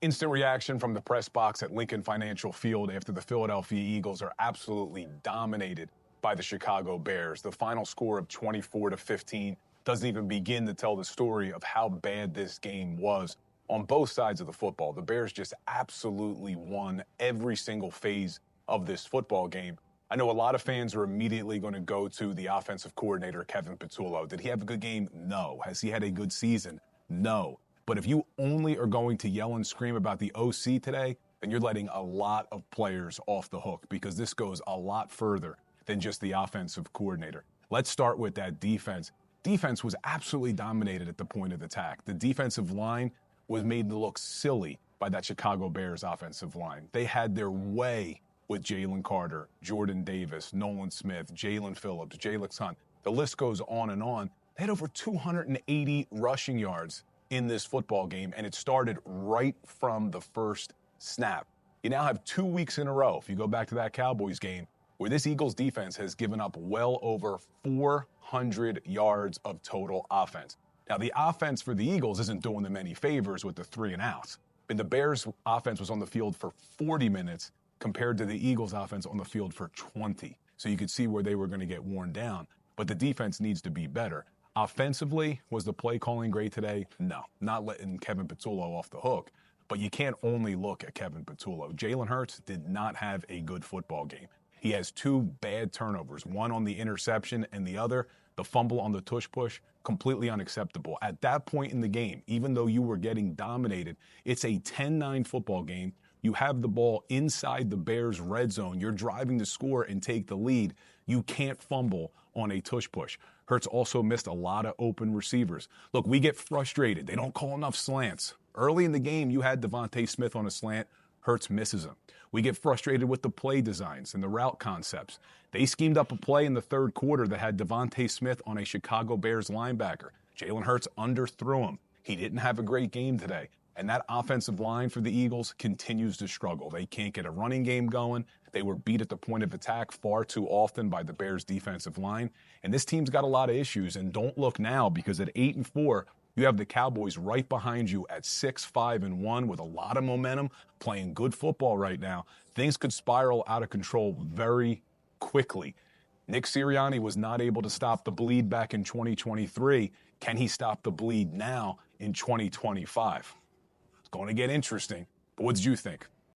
Instant reaction from the press box at Lincoln Financial Field after the Philadelphia Eagles are absolutely dominated by the Chicago Bears. The final score of 24-15 doesn't even begin to tell the story of how bad this game was on both sides of the football. The Bears just absolutely won every single phase of this football game. I know a lot of fans are immediately going to go to the offensive coordinator, Kevin Patullo. Did he have a good game? No. Has he had a good season? No. But if you only are going to yell and scream about the OC today, then you're letting a lot of players off the hook, because this goes a lot further than just the offensive coordinator. Let's start with that defense. Defense was absolutely dominated at the point of attack. The defensive line was made to look silly by that Chicago Bears offensive line. They had their way with Jalen Carter, Jordan Davis, Nolan Smith, Jalen Phillips, Jalen Hunt. The list goes on and on. They had over 280 rushing yards in this football game, and it started right from the first snap. You now have 2 weeks in a row, if you go back to that Cowboys game, where this Eagles defense has given up well over 400 yards of total offense. Now, the offense for the Eagles isn't doing them any favors with the 3 and outs. And the Bears offense was on the field for 40 minutes compared to the Eagles offense on the field for 20. So you could see where they were going to get worn down. But the defense needs to be better. Offensively, was the play calling great today? No, not letting Kevin Patullo off the hook. But you can't only look at Kevin Patullo. Jalen Hurts did not have a good football game. He has 2 bad turnovers, one on the interception and the other, the fumble on the tush push, completely unacceptable. At that point in the game, even though you were getting dominated, it's a 10-9 football game. You have the ball inside the Bears' red zone. You're driving to score and take the lead. You can't fumble on a tush push. Hurts also missed a lot of open receivers. Look, we get frustrated. They don't call enough slants. Early in the game, you had Devontae Smith on a slant. Hurts misses him. We get frustrated with the play designs and the route concepts. They schemed up a play in the third quarter that had Devontae Smith on a Chicago Bears linebacker. Jalen Hurts underthrew him. He didn't have a great game today. And that offensive line for the Eagles continues to struggle. They can't get a running game going. They were beat at the point of attack far too often by the Bears defensive line. And this team's got a lot of issues. And don't look now, because at 8-4, you have the Cowboys right behind you at 6-5-1 with a lot of momentum, playing good football right now. Things could spiral out of control very quickly. Nick Sirianni was not able to stop the bleed back in 2023. Can he stop the bleed now in 2025? It's going to get interesting. But what did you think?